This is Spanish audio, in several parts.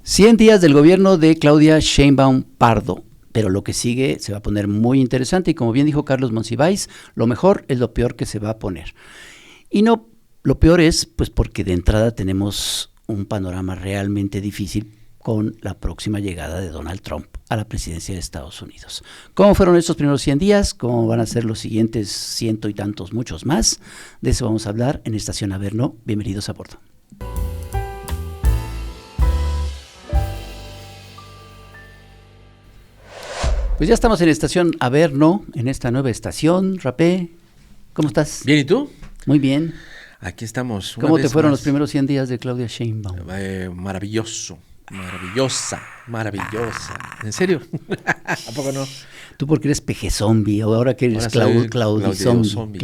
100 días del gobierno de Claudia Sheinbaum Pardo, pero lo que sigue se va a poner muy interesante y como bien dijo Carlos Monsiváis, lo mejor es lo peor que se va a poner. Y no, lo peor es pues porque de entrada tenemos un panorama realmente difícil con la próxima llegada de Donald Trump a la presidencia de Estados Unidos. ¿Cómo fueron estos primeros 100 días? ¿Cómo van a ser los siguientes ciento y tantos, muchos más? De eso vamos a hablar en Estación Averno. Bienvenidos a bordo. Pues ya estamos en Estación Averno, en esta nueva estación. Rapé, ¿cómo estás? Bien, ¿y tú? Muy bien. Aquí estamos. ¿Cómo te fueron los primeros 100 días de Claudia Sheinbaum? Maravillosa. ¿En serio? ¿A poco no? Tú porque eres peje zombie, o ahora que eres Claudia Zombie.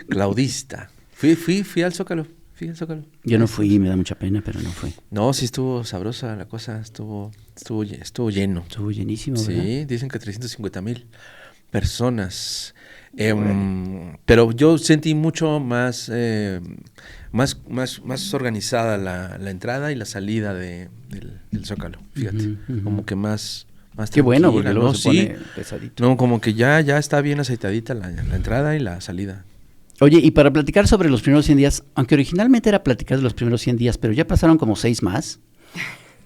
Claudista. Fui al Zócalo. Yo no fui, me da mucha pena, pero no fui. No, sí estuvo sabrosa la cosa, estuvo lleno. Estuvo llenísimo, sí, ¿verdad? Sí, dicen que 350,000 personas. Pero yo sentí mucho más organizada la entrada y la salida del Zócalo, fíjate. Como que más qué bueno, porque ¿no? luego se pone pesadito. No, como que ya está bien aceitadita la entrada y la salida. Oye, y para platicar sobre los primeros 100 días, aunque originalmente era platicar de los primeros 100 días, pero ya pasaron como 6 más,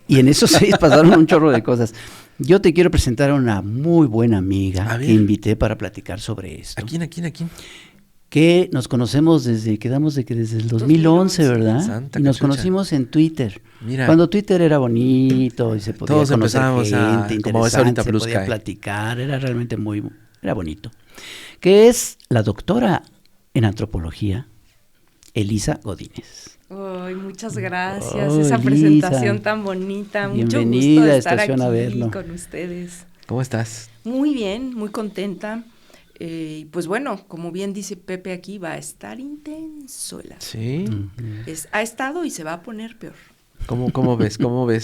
y en esos 6 pasaron un chorro de cosas. Yo te quiero presentar a una muy buena amiga que invité para platicar sobre esto. ¿A quién? Que nos conocemos desde el 2011, ¿verdad? Santa y nos cachucha. Conocimos en Twitter. Mira. Cuando Twitter era bonito y se podía Todos conocer empezamos gente interesante, como es ahorita se Blue podía Sky. platicar, era bonito. Que es la doctora en antropología, Elisa Godínez. Ay, muchas gracias, esa Elisa. Presentación tan bonita, mucho Bienvenida gusto de a estar Estación aquí Averno. con ustedes. ¿Cómo estás? Muy bien, muy contenta, pues bueno, como bien dice Pepe aquí, va a estar intenso el asunto. Sí. Ha estado y se va a poner peor. ¿Cómo ves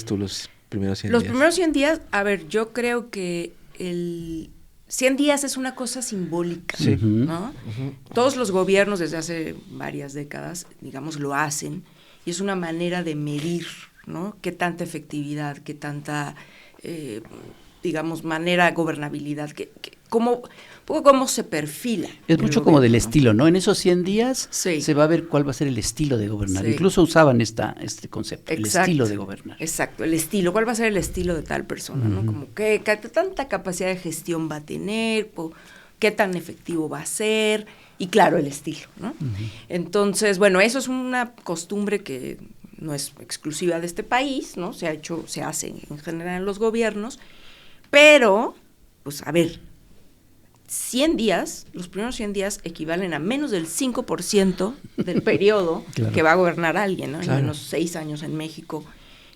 tú los primeros 100 días? Los primeros 100 días, a ver, yo creo que 100 días es una cosa simbólica, Sí. ¿no? Uh-huh. Todos los gobiernos desde hace varias décadas, digamos, lo hacen, y es una manera de medir, ¿no? Qué tanta efectividad, qué tanta, digamos, gobernabilidad, cómo se perfila. Es mucho como del estilo, ¿no? En esos 100 días Sí. se va a ver cuál va a ser el estilo de gobernar. Sí. Incluso usaban este concepto, Exacto. el estilo de gobernar. Exacto, el estilo. ¿Cuál va a ser el estilo de tal persona, no? Como qué tanta capacidad de gestión va a tener, qué tan efectivo va a ser, y claro, el estilo, ¿no? Entonces, bueno, eso es una costumbre que no es exclusiva de este país, ¿no? Se hace en general en los gobiernos, pero, pues, a ver, 100 días, los primeros 100 días equivalen a menos del 5% del periodo Claro. que va a gobernar alguien, ¿no? Claro. En menos 6 años en México,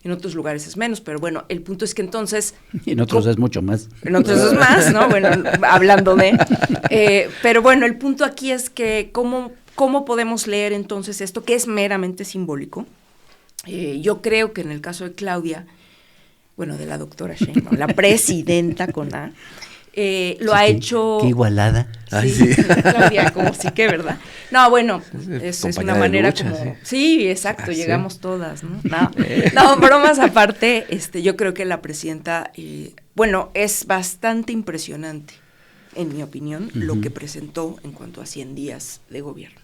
en otros lugares es menos, pero bueno, el punto es que entonces... Y en otros es mucho más. En otros es más, ¿no? Bueno, hablando de... pero bueno, el punto aquí es que ¿cómo podemos leer entonces esto, que es meramente simbólico? Yo creo que en el caso de Claudia, bueno, de la doctora Sheinbaum, la presidenta con A, ha hecho... Qué igualada. Ay, Sí, sí. Claudia, como sí que, ¿verdad? No, bueno, es Compañera una de manera lucha, como... sí. Sí, exacto, ¿Sí? llegamos todas, ¿no? No, bromas aparte, yo creo que la presidenta, bueno, es bastante impresionante, en mi opinión, lo que presentó en cuanto a 100 días de gobierno.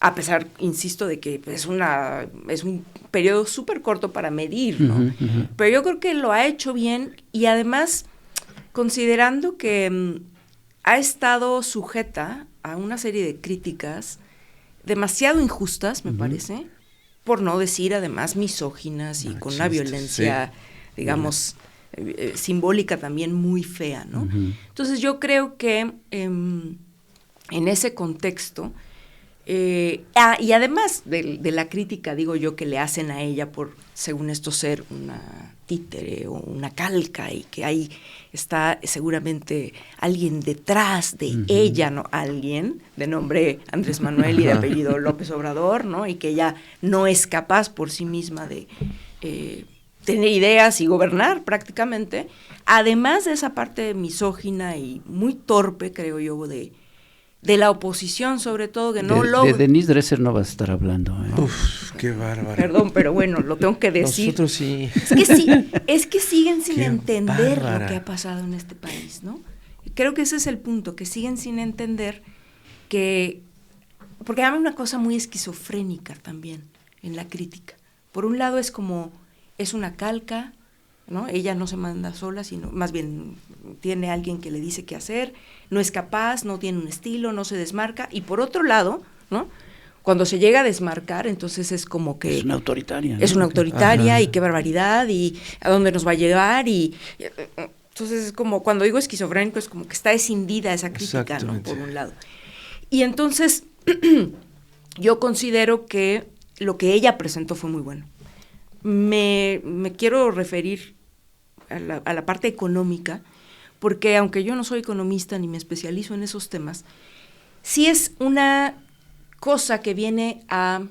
A pesar, insisto, de que es un periodo súper corto para medir, ¿no? Pero yo creo que lo ha hecho bien y además... considerando que ha estado sujeta a una serie de críticas demasiado injustas, me parece, por no decir además misóginas y con una violencia, digamos, simbólica también muy fea, ¿no? Entonces yo creo que en ese contexto, y además de la crítica, digo yo, que le hacen a ella por, según esto, ser una títere o una calca y que ahí está seguramente alguien detrás de ella, ¿no? Alguien de nombre Andrés Manuel y de apellido López Obrador, ¿no? Y que ella no es capaz por sí misma de tener ideas y gobernar prácticamente. Además de esa parte misógina y muy torpe, creo yo, de la oposición, sobre todo, que no logra... De Denise Dresser no vas a estar hablando. Uf, Qué bárbaro. Perdón, pero bueno, lo tengo que decir. Nosotros sí. Es que siguen sin Qué entender bárbara. lo que ha pasado en este país, ¿no? Creo que ese es el punto, que siguen sin entender que... Porque hay una cosa muy esquizofrénica también en la crítica. Por un lado es como, es una calca, ¿no? Ella no se manda sola, sino más bien tiene alguien que le dice qué hacer, no es capaz, no tiene un estilo, no se desmarca. Y por otro lado, ¿no? Cuando se llega a desmarcar, entonces es como que... Es una autoritaria, ¿no? Es una autoritaria. Ajá. Y qué barbaridad, y a dónde nos va a llevar, y entonces es como, cuando digo esquizofrénico, es como que está escindida esa crítica, ¿no? Por un lado. Y entonces, yo considero que lo que ella presentó fue muy bueno. Me quiero referir a la parte económica, porque aunque yo no soy economista ni me especializo en esos temas, sí es una cosa que viene a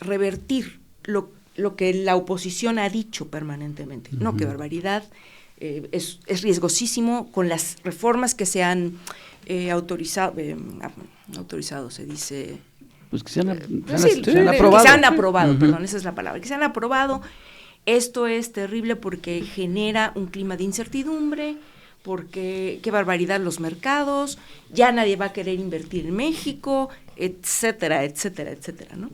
revertir lo que la oposición ha dicho permanentemente. No, qué barbaridad, es riesgosísimo con las reformas que se han autorizado, se dice... Pues que se han aprobado. Que se han aprobado, Uh-huh. Perdón, esa es la palabra, que se han aprobado. Esto es terrible porque genera un clima de incertidumbre, porque qué barbaridad los mercados, ya nadie va a querer invertir en México, etcétera, etcétera, etcétera, ¿no?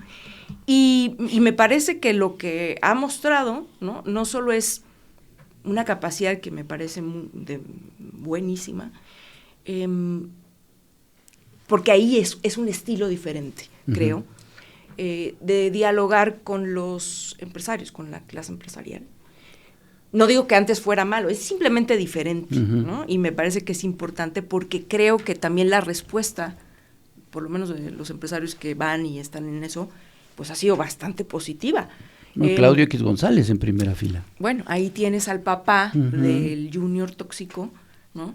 Y me parece que lo que ha mostrado, no solo es una capacidad que me parece buenísima, porque ahí es un estilo diferente, creo, de dialogar con los empresarios, con la clase empresarial. No digo que antes fuera malo, es simplemente diferente, ¿no? Y me parece que es importante porque creo que también la respuesta, por lo menos de los empresarios que van y están en eso, pues ha sido bastante positiva. No, Claudio X González en primera fila. Bueno, ahí tienes al papá del junior tóxico, ¿no?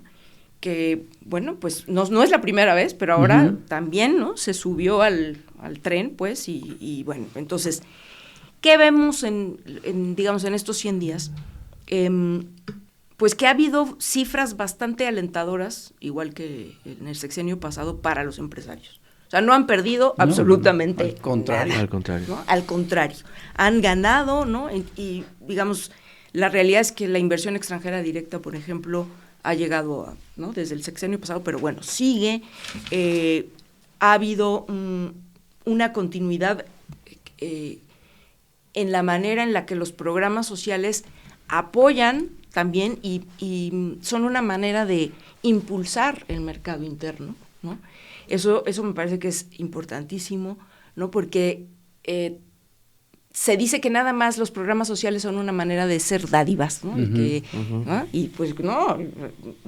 Que, bueno, pues no es la primera vez, pero ahora también, ¿no? Se subió al tren, pues, y bueno, entonces, ¿qué vemos digamos, en estos 100 días? Pues que ha habido cifras bastante alentadoras, igual que en el sexenio pasado, para los empresarios. O sea, no han perdido absolutamente al contrario. nada, Al contrario. ¿no? Al contrario, han ganado, ¿no? Y digamos, la realidad es que la inversión extranjera directa, por ejemplo, ha llegado ¿no? Desde el sexenio pasado, pero bueno, sigue. Ha habido una continuidad en la manera en la que los programas sociales apoyan también y son una manera de impulsar el mercado interno, ¿no? Eso me parece que es importantísimo, ¿no? Porque se dice que nada más los programas sociales son una manera de ser dádivas, ¿no? ¿no? Y pues no,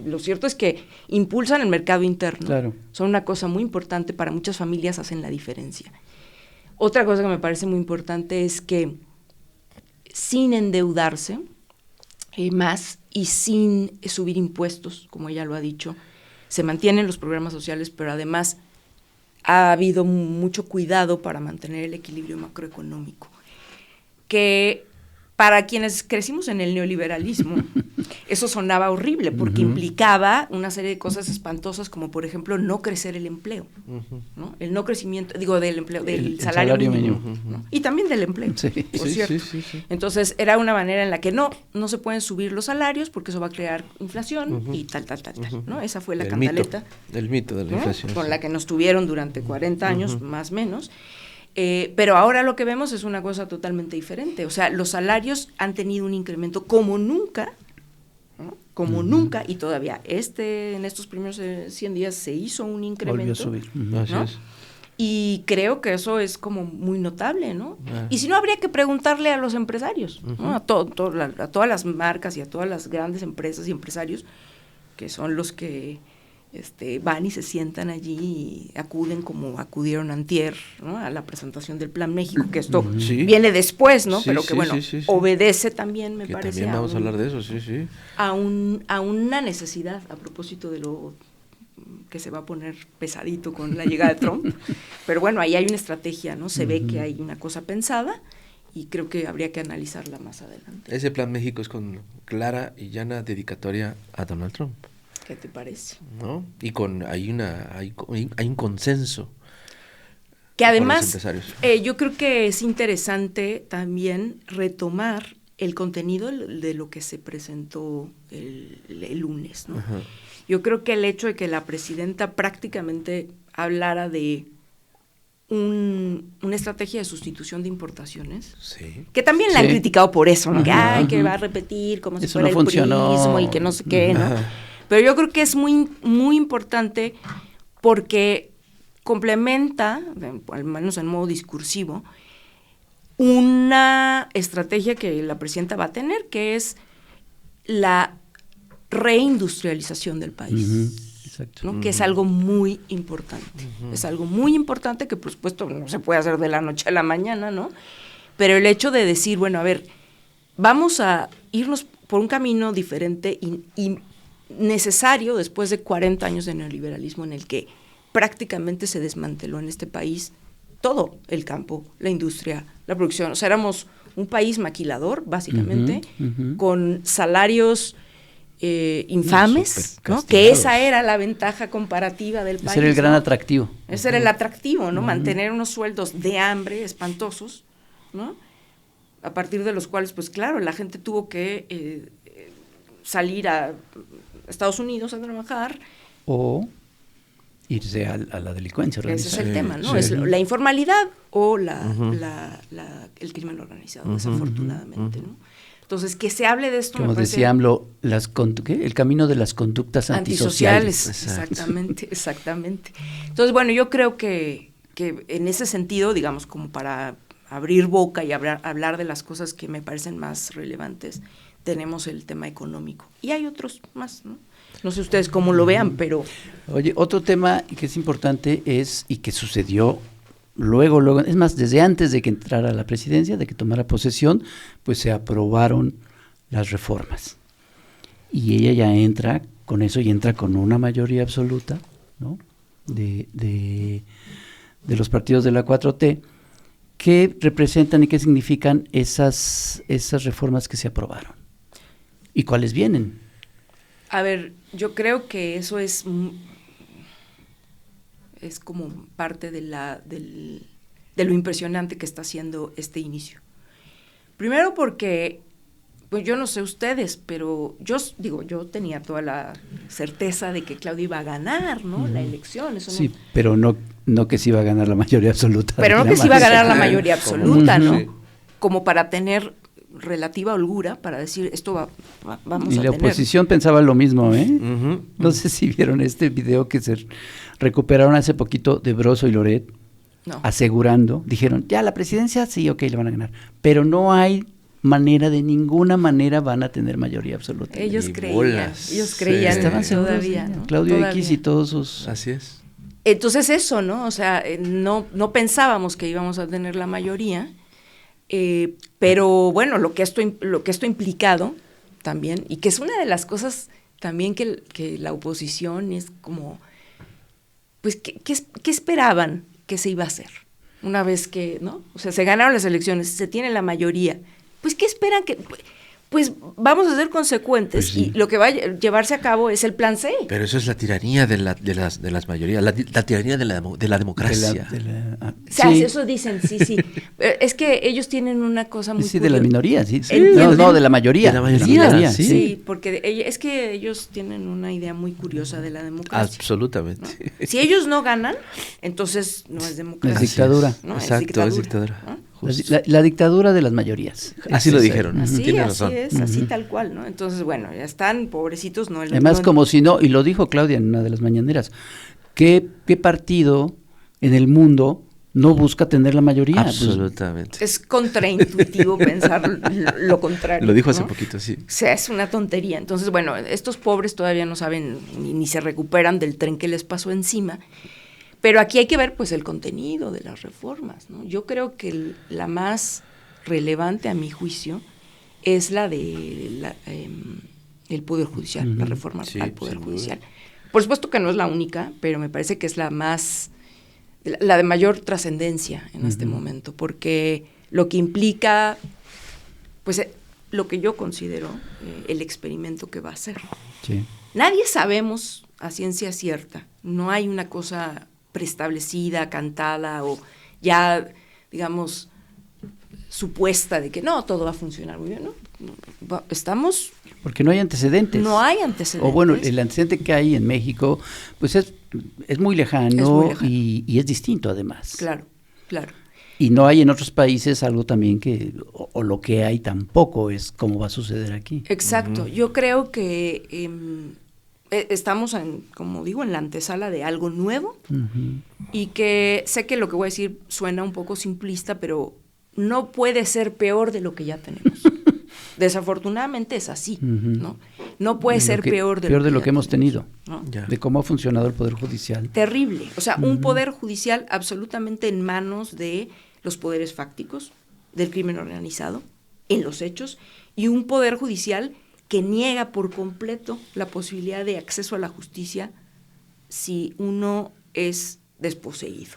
lo cierto es que impulsan el mercado interno. Claro. Son una cosa muy importante, para muchas familias hacen la diferencia. Otra cosa que me parece muy importante es que sin endeudarse más y sin subir impuestos, como ella lo ha dicho, se mantienen los programas sociales, pero además ha habido mucho cuidado para mantener el equilibrio macroeconómico, que para quienes crecimos en el neoliberalismo, eso sonaba horrible, porque implicaba una serie de cosas espantosas, como por ejemplo no crecer el empleo, ¿no? El no crecimiento, digo, del empleo, del salario mínimo, ¿no? Y también del empleo, sí, por cierto. Sí. Entonces era una manera en la que no se pueden subir los salarios porque eso va a crear inflación y tal, ¿no? Esa fue la cantaleta. El mito de la inflación. Con la que nos tuvieron durante 40 años, más o menos. Pero ahora lo que vemos es una cosa totalmente diferente. O sea, los salarios han tenido un incremento como nunca, ¿no? Como nunca, y todavía en estos primeros 100 días se hizo un incremento. Volvió a subir. Así es. Y creo que eso es como muy notable, ¿no? Y si no, habría que preguntarle a los empresarios, ¿no? A todas las marcas y a todas las grandes empresas y empresarios, que son los que van y se sientan allí y acuden como acudieron antier, ¿no? A la presentación del Plan México, que esto viene después, ¿no? Sí, pero que bueno, obedece también, me parece. También vamos a hablar de eso, sí. A una necesidad, a propósito de lo que se va a poner pesadito con la llegada de Trump. Pero bueno, ahí hay una estrategia, ¿no? Se ve que hay una cosa pensada y creo que habría que analizarla más adelante. Ese Plan México es con clara y llana dedicatoria a Donald Trump. ¿Qué te parece? ¿No? Y hay un consenso Que por además, los empresarios. Yo creo que es interesante también retomar el contenido de lo que se presentó el lunes, ¿no? Ajá. Yo creo que el hecho de que la presidenta prácticamente hablara de una estrategia de sustitución de importaciones, Sí. que también la han Sí. criticado por eso, ¿no? Que, Ajá, ay, que ajá. va a repetir como si Eso fuera no el funcionó. prismo y que no sé qué, ¿no? Ajá. Pero yo creo que es muy, muy importante porque complementa, al menos en modo discursivo, una estrategia que la presidenta va a tener, que es la reindustrialización del país. Ujú, exacto. ¿No? Que es algo muy importante. Es algo muy importante que, por supuesto, no se puede hacer de la noche a la mañana, ¿no? Pero el hecho de decir, bueno, a ver, vamos a irnos por un camino diferente y necesario después de 40 años de neoliberalismo en el que prácticamente se desmanteló en este país todo el campo, la industria, la producción. O sea, éramos un país maquilador, básicamente, Ujú. con salarios infames, Súper ¿no? castigados. Que esa era la ventaja comparativa del país. Ese era el gran ¿no? atractivo. Ese era el atractivo, ¿no? Mantener unos sueldos de hambre espantosos, ¿no? A partir de los cuales, pues claro, la gente tuvo que salir a Estados Unidos a trabajar. O irse a la delincuencia Ese es organizada. el tema, ¿no? sí. Es la informalidad o el crimen organizado, desafortunadamente, ¿no? Entonces, que se hable de esto Como me parece decía AMLO, ¿qué? El camino de las conductas antisociales. Exactamente, exactamente. Entonces, bueno, yo creo que en ese sentido, digamos, como para abrir boca y hablar de las cosas que me parecen más relevantes, tenemos el tema económico. Y hay otros más, ¿no? No sé ustedes cómo lo vean, pero... Oye, otro tema que es importante es, y que sucedió luego, es más, desde antes de que entrara a la presidencia, de que tomara posesión, pues se aprobaron las reformas. Y ella ya entra con eso y entra con una mayoría absoluta, ¿no? de los partidos de la 4T, ¿qué representan y qué significan esas reformas que se aprobaron? ¿Y cuáles vienen? A ver, yo creo que eso es como parte de lo impresionante que está haciendo este inicio. Primero porque, pues yo no sé ustedes, pero yo tenía toda la certeza de que Claudia iba a ganar, ¿no? La elección. Eso Sí, no, pero no que se iba a ganar la mayoría absoluta. pero no que se iba a ganar la mayoría absoluta, ¿no? Sí. Como para tener relativa holgura para decir esto vamos y a la tener. oposición pensaba lo mismo, ¿eh? Ujú. No sé si vieron este video que se recuperaron hace poquito de Broso y Loret, No. asegurando, dijeron, ya la presidencia sí, ok, le van a ganar, pero no hay manera, de ninguna manera van a tener mayoría absoluta. Ellos Ni creían, bolas. ellos creían Sí. Estaban seguros, todavía, sí, ¿no? Claudio Todavía. X y todos sus... Así es. Entonces eso, ¿no? O sea, no pensábamos que íbamos a tener la mayoría, pero bueno, lo que esto ha implicado también, y que es una de las cosas también que la oposición es como, pues, ¿qué esperaban que se iba a hacer? Una vez que, ¿no? O sea, se ganaron las elecciones, se tiene la mayoría, pues, ¿qué esperan que...? Pues vamos a ser consecuentes, Pues sí. y lo que va a llevarse a cabo es el plan C. Pero eso es la tiranía de las mayorías, la tiranía de la democracia. O sea, sí, eso dicen, sí. Es que ellos tienen una cosa muy sí, de la curiosa. minoría, sí. ¿Entienden? No, de la mayoría. De la mayoría, sí. Sí, porque es que ellos tienen una idea muy curiosa de la democracia. Absolutamente. ¿no? Si ellos no ganan, entonces no es democracia. Es dictadura. ¿no? Exacto, es dictadura. ¿no? La dictadura de las mayorías. Así lo Es- dijeron. Así, Tiene así razón. es, así tal cual, ¿no? Entonces, bueno, ya están, pobrecitos, ¿no? Además, como si no, y lo dijo Claudia en una de las mañaneras, ¿qué partido en el mundo no busca tener la mayoría? Pues, Absolutamente. es contraintuitivo pensar lo contrario. Lo dijo hace ¿no? poquito, sí. O sea, es una tontería. Entonces, bueno, estos pobres todavía no saben ni se recuperan del tren que les pasó encima. Pero aquí hay que ver, pues, el contenido de las reformas, ¿no? Yo creo que la más relevante, a mi juicio, es la de el Poder Judicial, la reforma Sí, al Poder sin duda. Judicial. Por supuesto que no es la única, pero me parece que es la de mayor trascendencia en este momento, porque lo que implica, pues, lo que yo considero el experimento que va a ser. sí. Nadie sabemos a ciencia cierta, no hay una cosa preestablecida, cantada o ya, digamos, supuesta de que no, todo va a funcionar muy bien, ¿no? Estamos... Porque no hay antecedentes. No hay antecedentes. O bueno, el antecedente que hay en México, pues es muy lejano, Es muy lejano. Y es distinto además. Claro, claro. Y no hay en otros países algo también que, o lo que hay tampoco es cómo va a suceder aquí. Exacto. Yo creo que estamos, como digo, en la antesala de algo nuevo, y que sé que lo que voy a decir suena un poco simplista, pero no puede ser peor de lo que ya tenemos. Desafortunadamente es así, ¿no? No puede ser peor de lo que hemos tenido, ¿no? de cómo ha funcionado el Poder Judicial. Terrible. O sea, un Poder Judicial absolutamente en manos de los poderes fácticos, del crimen organizado, en los hechos, y un Poder Judicial que niega por completo la posibilidad de acceso a la justicia si uno es desposeído.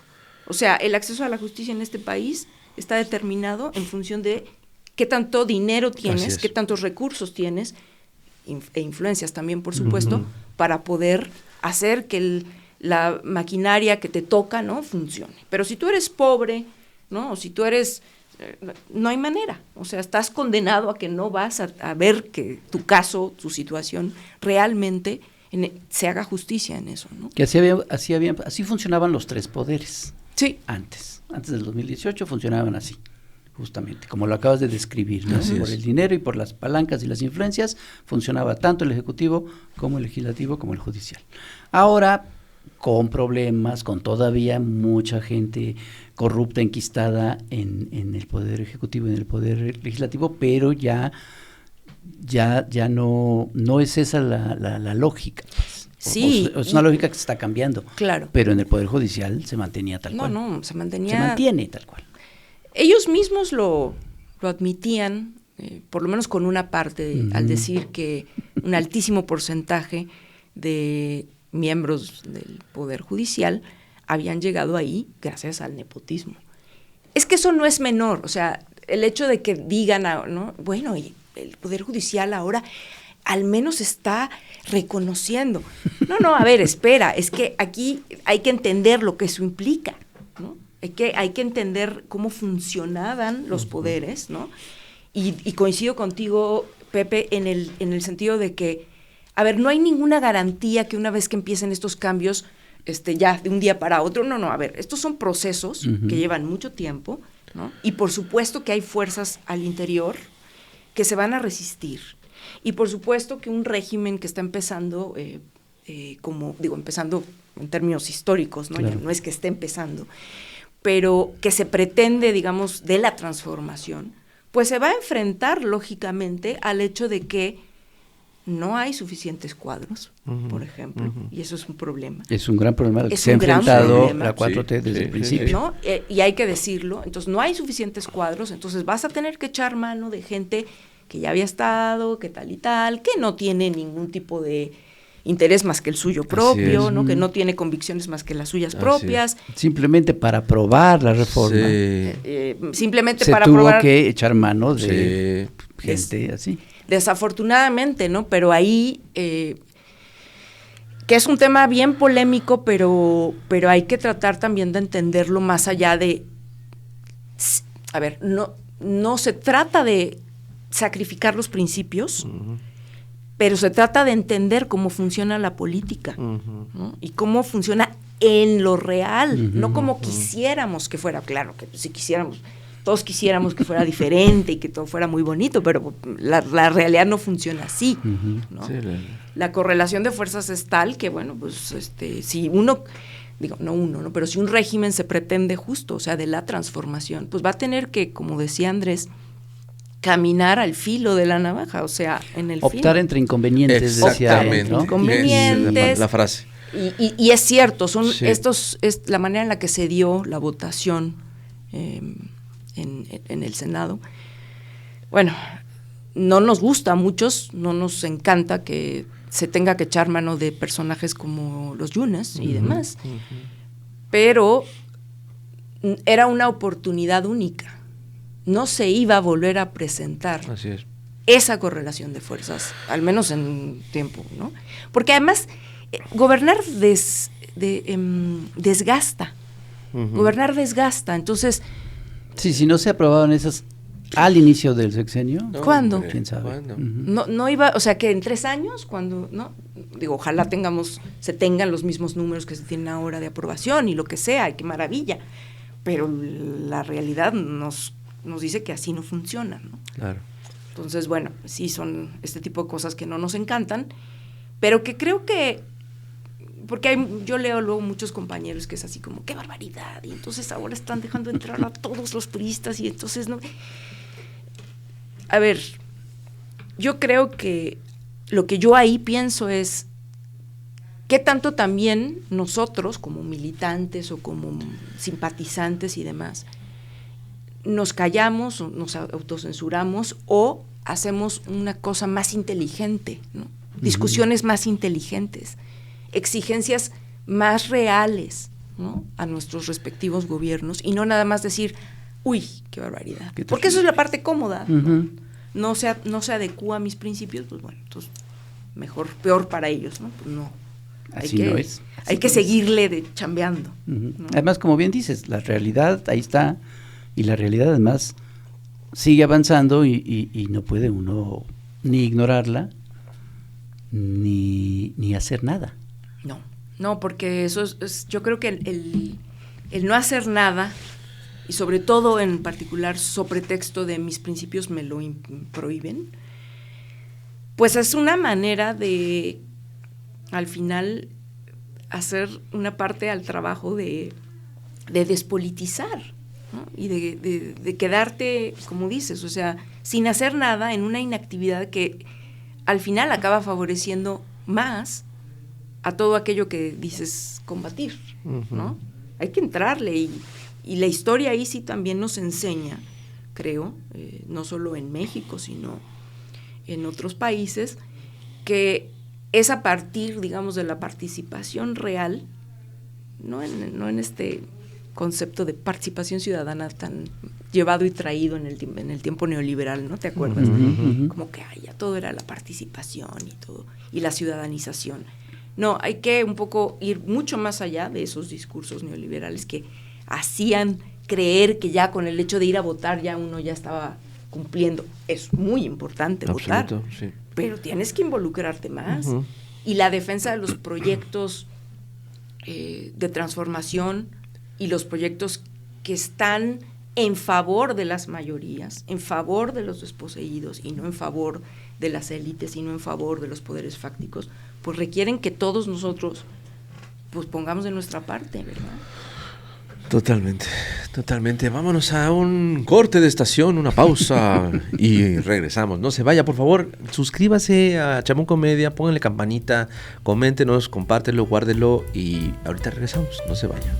O sea, el acceso a la justicia en este país está determinado en función de qué tanto dinero tienes, qué tantos recursos tienes, e influencias también, por supuesto, para poder hacer que la maquinaria que te toca, ¿no?, funcione. Pero si tú eres pobre, ¿no?, o si tú eres... no hay manera. O sea, estás condenado a que no vas a ver que tu caso, tu situación, realmente se haga justicia en eso, ¿no? Que así funcionaban los tres poderes. Sí. Antes del 2018 funcionaban así. Justamente, como lo acabas de describir, ¿no? Por el dinero y por las palancas y las influencias, funcionaba tanto el Ejecutivo como el Legislativo como el Judicial. Ahora, con problemas, con todavía mucha gente corrupta, enquistada en el Poder Ejecutivo y en el Poder Legislativo, pero ya no es esa la lógica. Pues. Sí. Es una lógica que se está cambiando. Claro. Pero en el Poder Judicial se mantenía tal cual. No, se mantenía... Se mantiene tal cual. Ellos mismos lo admitían, por lo menos con una parte, al decir que un altísimo porcentaje de miembros del Poder Judicial habían llegado ahí gracias al nepotismo. Es que eso no es menor, o sea, el hecho de que digan, ¿no?, bueno, el Poder Judicial ahora al menos está reconociendo. No, a ver, espera, es que aquí hay que entender lo que eso implica, ¿no? Hay que entender cómo funcionaban los poderes, ¿no? Y coincido contigo, Pepe, en el sentido de que, a ver, no hay ninguna garantía que una vez que empiecen estos cambios, ya de un día para otro, no, a ver, estos son procesos que llevan mucho tiempo, ¿no? Y por supuesto que hay fuerzas al interior que se van a resistir. Y por supuesto que un régimen que está empezando, empezando en términos históricos, ¿no? Claro. Ya no es que esté empezando, pero que se pretende, digamos, de la transformación, pues se va a enfrentar lógicamente al hecho de que no hay suficientes cuadros, por ejemplo, y eso es un problema. Es un gran problema al que se ha enfrentado la 4T desde el principio. ¿No? Y hay que decirlo, entonces no hay suficientes cuadros, entonces vas a tener que echar mano de gente que ya había estado, que tal y tal, que no tiene ningún tipo de interés más que el suyo propio, ¿no? Que no tiene convicciones más que las suyas propias. Simplemente para aprobar la reforma. Simplemente se para tuvo aprobar. Que echar mano de gente así. Desafortunadamente, ¿no? Pero ahí, que es un tema bien polémico, pero hay que tratar también de entenderlo más allá de, a ver, no se trata de sacrificar los principios, pero se trata de entender cómo funciona la política, ¿no? Y cómo funciona en lo real, no como quisiéramos que fuera. Claro que si quisiéramos, todos quisiéramos que fuera diferente y que todo fuera muy bonito, pero la realidad no funciona así, ¿no? Sí, la correlación de fuerzas es tal que, bueno, pues si uno, ¿no? Pero si un régimen se pretende justo, o sea, de la transformación, pues va a tener que, como decía Andrés, caminar al filo de la navaja, o sea, en el optar entre inconvenientes, decía él, ¿no? Inconvenientes. La frase. Y es cierto, son es la manera en la que se dio la votación en el Senado. Bueno, no nos gusta a muchos, no nos encanta que se tenga que echar mano de personajes como los Yunes y demás, pero era una oportunidad única. No se iba a volver a presentar esa correlación de fuerzas, al menos en tiempo, ¿no? Porque además, gobernar desgasta, Gobernar desgasta, entonces... Sí, si no se aprobaban esas al inicio del sexenio. No, ¿cuándo? ¿Quién sabe? ¿Cuándo? No iba, o sea que en 3 años, cuando, ¿no? Digo, ojalá se tengan los mismos números que se tienen ahora de aprobación y lo que sea, qué maravilla. Pero la realidad nos dice que así no funciona, ¿no? Claro. Entonces, bueno, sí son este tipo de cosas que no nos encantan, pero que creo que, porque yo leo luego muchos compañeros que es así como, ¡qué barbaridad! Y entonces ahora están dejando entrar a todos los priistas y entonces no... A ver, yo creo que lo que yo ahí pienso es qué tanto también nosotros, como militantes o como simpatizantes y demás, nos callamos o nos autocensuramos o hacemos una cosa más inteligente, ¿no? Discusiones más inteligentes, exigencias más reales, ¿no? A nuestros respectivos gobiernos y no nada más decir, uy, qué barbaridad. Porque eso es la parte cómoda, ¿no? No se adecúa a mis principios, pues bueno, entonces peor para ellos, ¿no? Pues no. Hay que seguirle chambeando. ¿No? Además, como bien dices, la realidad ahí está, y la realidad además sigue avanzando y no puede uno ni ignorarla ni hacer nada. No, porque eso es yo creo que el no hacer nada, y sobre todo en particular sobre texto de mis principios me lo prohíben, pues es una manera de al final hacer una parte al trabajo de despolitizar, ¿no? Y de quedarte, como dices, o sea, sin hacer nada en una inactividad que al final acaba favoreciendo más a todo aquello que dices combatir, ¿no? Hay que entrarle y la historia ahí sí también nos enseña, creo, no solo en México, sino en otros países, que es a partir, digamos, de la participación real, no en este concepto de participación ciudadana tan llevado y traído en el tiempo neoliberal, ¿no? ¿Te acuerdas? Como que ya todo era la participación y todo, y la ciudadanización. No, hay que un poco ir mucho más allá de esos discursos neoliberales que hacían creer que ya con el hecho de ir a votar ya uno ya estaba cumpliendo. Es muy importante votar, sí. Pero tienes que involucrarte más. Y la defensa de los proyectos de transformación y los proyectos que están en favor de las mayorías, en favor de los desposeídos y no en favor de las élites y no en favor de los poderes fácticos, pues requieren que todos nosotros pues pongamos de nuestra parte, ¿verdad? Totalmente. Vámonos a un corte de estación, una pausa y regresamos. No se vaya, por favor. Suscríbase a Chamón Comedia, pónganle campanita, coméntenos, compártelo, guárdelo y ahorita regresamos. No se vaya.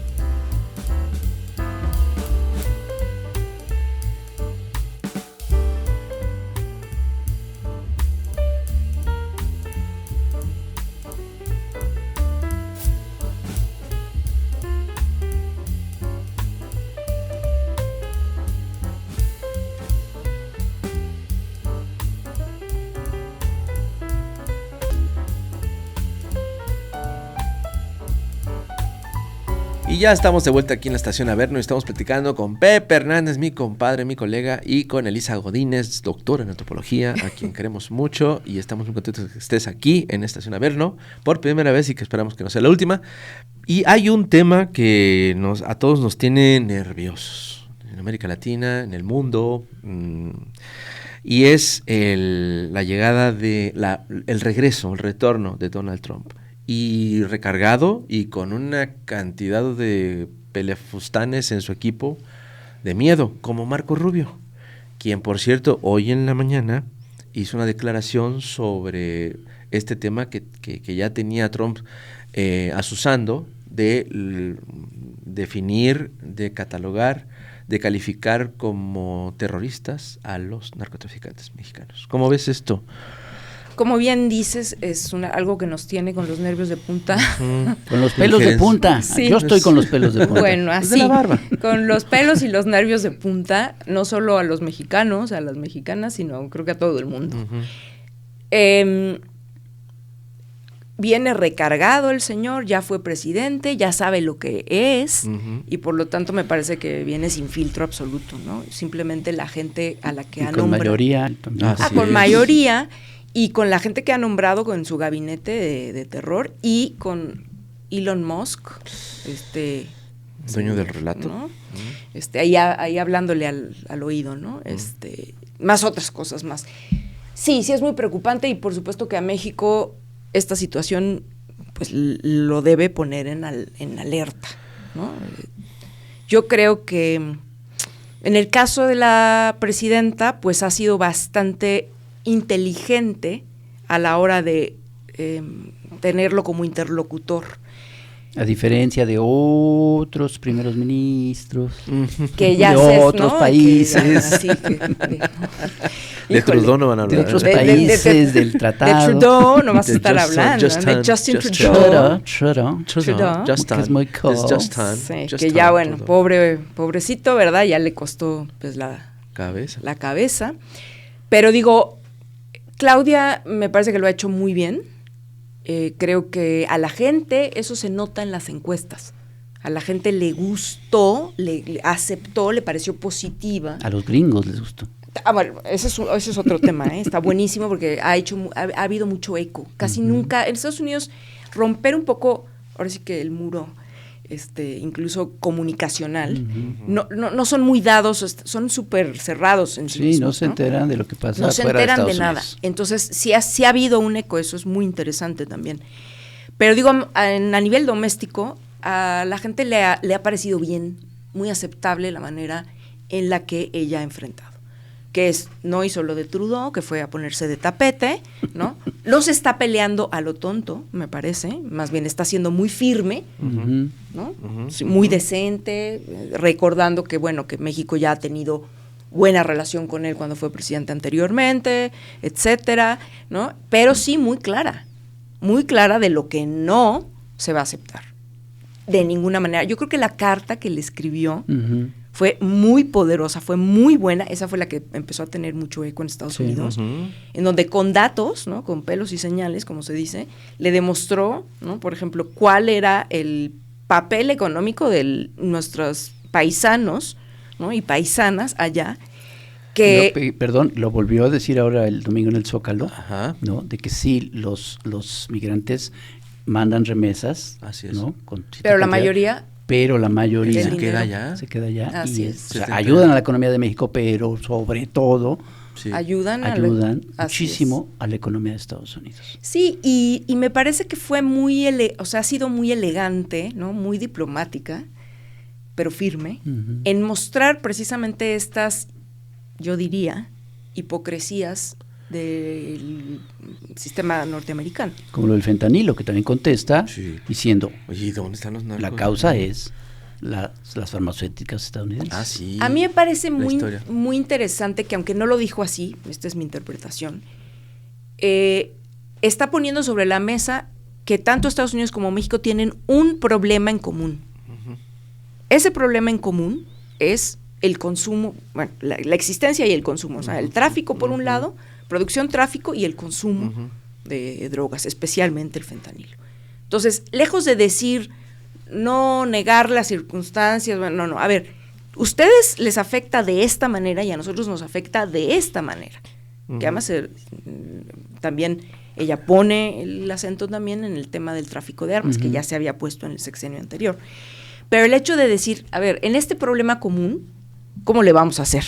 Y ya estamos de vuelta aquí en la estación Averno y estamos platicando con Pepe Hernández, mi compadre, mi colega, y con Elisa Godínez, doctora en antropología, a quien queremos mucho y estamos muy contentos de que estés aquí en estación Averno por primera vez y que esperamos que no sea la última. Y hay un tema que a todos nos tiene nerviosos en América Latina, en el mundo, y es la llegada el retorno de Donald Trump. Y recargado y con una cantidad de pelefustanes en su equipo de miedo, como Marco Rubio, quien por cierto hoy en la mañana hizo una declaración sobre este tema que ya tenía Trump asusando de definir, de catalogar, de calificar como terroristas a los narcotraficantes mexicanos. ¿Cómo ves esto? Como bien dices, es algo que nos tiene con los nervios de punta. Con los pelos de punta. Sí. Yo estoy con los pelos de punta. Bueno, así, de la barba. Con los pelos y los nervios de punta, no solo a los mexicanos, a las mexicanas, sino creo que a todo el mundo. viene recargado el señor, ya fue presidente, ya sabe lo que es, y por lo tanto me parece que viene sin filtro absoluto, ¿no? Simplemente la gente a la que ha nombrado. Con mayoría. Con mayoría, y con la gente que ha nombrado con su gabinete de terror, y con Elon Musk, dueño del relato, ¿no? Ahí hablándole al oído, ¿no? Más otras cosas más. Sí es muy preocupante, y por supuesto que a México esta situación pues lo debe poner en alerta, ¿no? Yo creo que en el caso de la presidenta pues ha sido bastante inteligente a la hora de tenerlo como interlocutor. A diferencia de otros primeros ministros que ya de otros países. De Trudeau no van a hablar. De otros países, del tratado. De Trudeau no vas a estar hablando. De Justin Trudeau. Trudeau. Que es muy cool. Que ya, bueno, pobrecito, ¿verdad? Ya le costó pues la cabeza. Pero digo, Claudia me parece que lo ha hecho muy bien. Creo que a la gente eso se nota en las encuestas. A la gente le gustó, le aceptó, le pareció positiva. A los gringos les gustó. Bueno, ese es otro tema, ¿eh? Está buenísimo porque ha habido mucho eco. Casi nunca, en Estados Unidos, romper un poco, ahora sí que el muro, incluso comunicacional, no son muy dados, son súper cerrados en sí mismos, no se enteran de lo que pasa no se fuera enteran de de Estados nada. Unidos. Entonces, sí ha habido un eco, eso es muy interesante también. Pero digo, a nivel doméstico, a la gente le ha parecido bien, muy aceptable la manera en la que ella ha enfrentado. Que no hizo lo de Trudeau, que fue a ponerse de tapete, ¿no? No se está peleando a lo tonto, me parece, más bien está siendo muy firme, ¿no? Muy decente, recordando que, bueno, que México ya ha tenido buena relación con él cuando fue presidente anteriormente, etcétera, ¿no? Pero sí muy clara de lo que no se va a aceptar, de ninguna manera. Yo creo que la carta que le escribió fue muy poderosa, fue muy buena. Esa fue la que empezó a tener mucho eco en Estados Unidos, en donde con datos, ¿no? Con pelos y señales, como se dice, le demostró, ¿no? Por ejemplo, cuál era el papel económico de nuestros paisanos, ¿no? Y paisanas allá, que... Lo volvió a decir ahora el domingo en el Zócalo, ¿no? De que sí, los migrantes mandan remesas, así es, ¿no? Pero la mayoría se queda allá Así y es. ayudan a la economía de México, pero sobre todo ayudan muchísimo a la economía de Estados Unidos. Sí, y me parece que fue ha sido muy elegante, ¿no? Muy diplomática, pero firme, en mostrar precisamente estas, yo diría, hipocresías del sistema norteamericano. Como lo del fentanilo, que también contesta diciendo, oye, ¿dónde están los narcos? La causa es las farmacéuticas estadounidenses. Sí. A mí me parece muy interesante que, aunque no lo dijo así, esta es mi interpretación, está poniendo sobre la mesa que tanto Estados Unidos como México tienen un problema en común. Ese problema en común es el consumo, bueno, la existencia y el consumo, o sea, el tráfico por un lado, producción, tráfico y el consumo de drogas, especialmente el fentanilo. Entonces, lejos de decir, no negar las circunstancias, bueno, no, a ver, ustedes les afecta de esta manera y a nosotros nos afecta de esta manera. Que además también ella pone el acento también en el tema del tráfico de armas, que ya se había puesto en el sexenio anterior. Pero el hecho de decir, a ver, en este problema común, ¿cómo le vamos a hacer?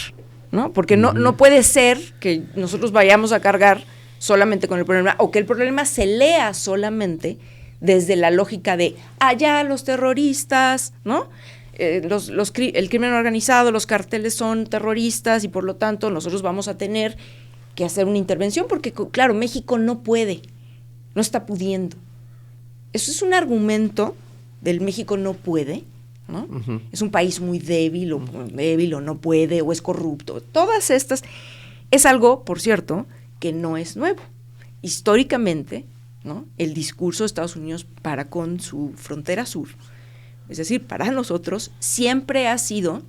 ¿No? Porque no puede ser que nosotros vayamos a cargar solamente con el problema, o que el problema se lea solamente desde la lógica de allá los terroristas, ¿no? El crimen organizado, los carteles son terroristas y por lo tanto nosotros vamos a tener que hacer una intervención porque, claro, México no puede, no está pudiendo. Eso es un argumento del México no puede, ¿no? Es un país muy débil o no puede o es corrupto. Todas estas es algo, por cierto, que no es nuevo. Históricamente, ¿no? El discurso de Estados Unidos para con su frontera sur, es decir, para nosotros siempre ha sido,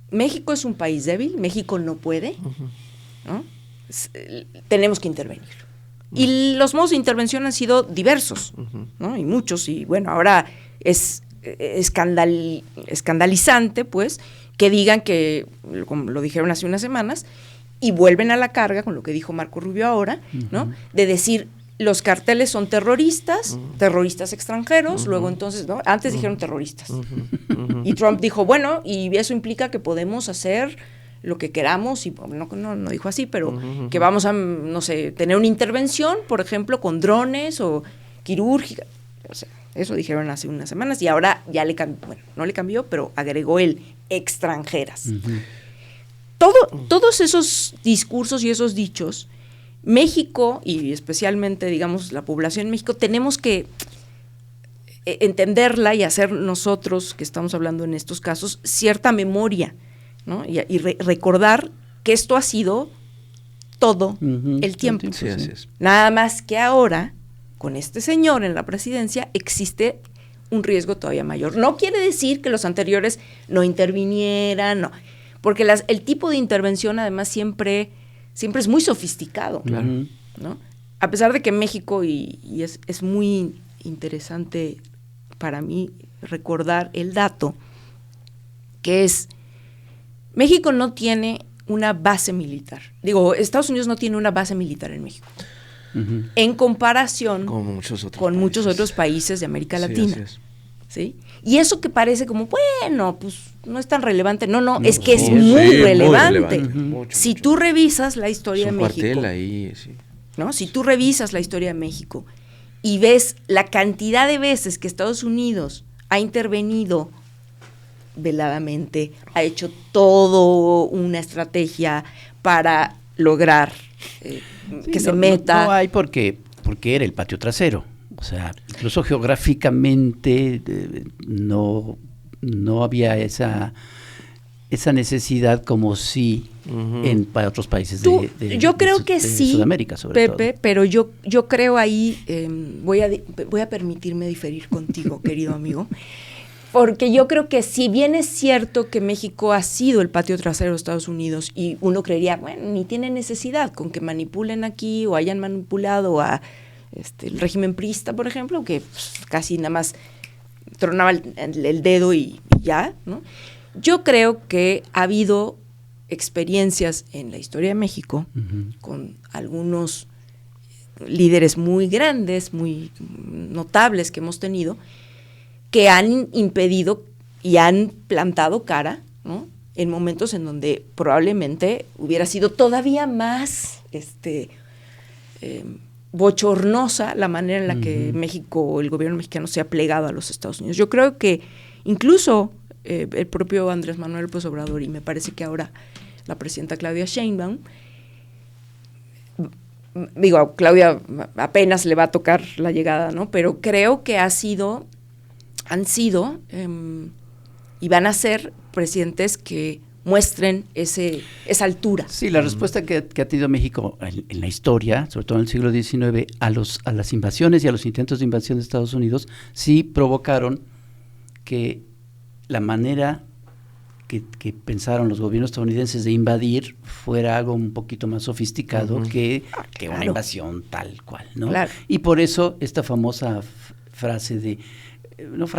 México es un país débil, México no puede, ¿no? Tenemos que intervenir. Y los modos de intervención han sido diversos, ¿no? Y muchos, y bueno, ahora es escandalizante, pues, que digan que, como lo dijeron hace unas semanas, y vuelven a la carga con lo que dijo Marco Rubio ahora, ¿no? De decir, los carteles son terroristas, terroristas extranjeros, luego entonces, ¿no? Antes dijeron terroristas. Y Trump dijo, bueno, y eso implica que podemos hacer lo que queramos, y no dijo así, pero que vamos a, no sé, tener una intervención, por ejemplo, con drones o quirúrgica. O sea, eso dijeron hace unas semanas, y ahora ya le cambió, bueno, no le cambió, pero agregó el extranjeras. Todos esos discursos y esos dichos, México, y especialmente, digamos, la población en México, tenemos que entenderla y hacer nosotros, que estamos hablando en estos casos, cierta memoria, ¿no? Y recordar que esto ha sido todo el tiempo. Sí, así es. Nada más que ahora, con este señor en la presidencia, existe un riesgo todavía mayor. No quiere decir que los anteriores no intervinieran, no, porque el tipo de intervención además siempre es muy sofisticado, claro, ¿no? A pesar de que México, y es muy interesante para mí recordar el dato, que es, México no tiene una base militar. Digo, Estados Unidos no tiene una base militar en México. En comparación con muchos otros países de América Sí, Latina. así es. ¿Sí? Y eso que parece como, bueno, pues no es tan relevante. No, es que es sí, muy sí, relevante. Mucho, Si mucho. tú revisas la historia de Un México, cuartel ahí, sí. ¿no? Si tú revisas la historia de México y ves la cantidad de veces que Estados Unidos ha intervenido veladamente, ha hecho todo una estrategia para lograr que se meta. No hay porque era el patio trasero. O sea, incluso geográficamente no había esa necesidad como sí para otros países yo creo que sí, Sudamérica, sobre Pepe, todo. pero yo creo ahí, voy a permitirme diferir contigo, querido amigo, porque yo creo que si bien es cierto que México ha sido el patio trasero de Estados Unidos, y uno creería, bueno, ni tiene necesidad con que manipulen aquí o hayan manipulado a el régimen priista, por ejemplo, que pues, casi nada más tronaba el dedo y ya, ¿no? Yo creo que ha habido experiencias en la historia de México con algunos líderes muy grandes, muy notables que hemos tenido, que han impedido y han plantado cara, ¿no? En momentos en donde probablemente hubiera sido todavía más bochornosa la manera en la que México, el gobierno mexicano se ha plegado a los Estados Unidos. Yo creo que incluso el propio Andrés Manuel López Obrador, y me parece que ahora la presidenta Claudia Sheinbaum, digo, Claudia apenas le va a tocar la llegada, ¿no? Pero creo que han sido y van a ser presidentes que muestren esa altura. Sí, la respuesta que ha tenido México en la historia, sobre todo en el siglo XIX, a las invasiones y a los intentos de invasión de Estados Unidos, sí provocaron que la manera que pensaron los gobiernos estadounidenses de invadir fuera algo un poquito más sofisticado que una invasión tal cual, ¿no? Claro. Y por eso esta famosa frase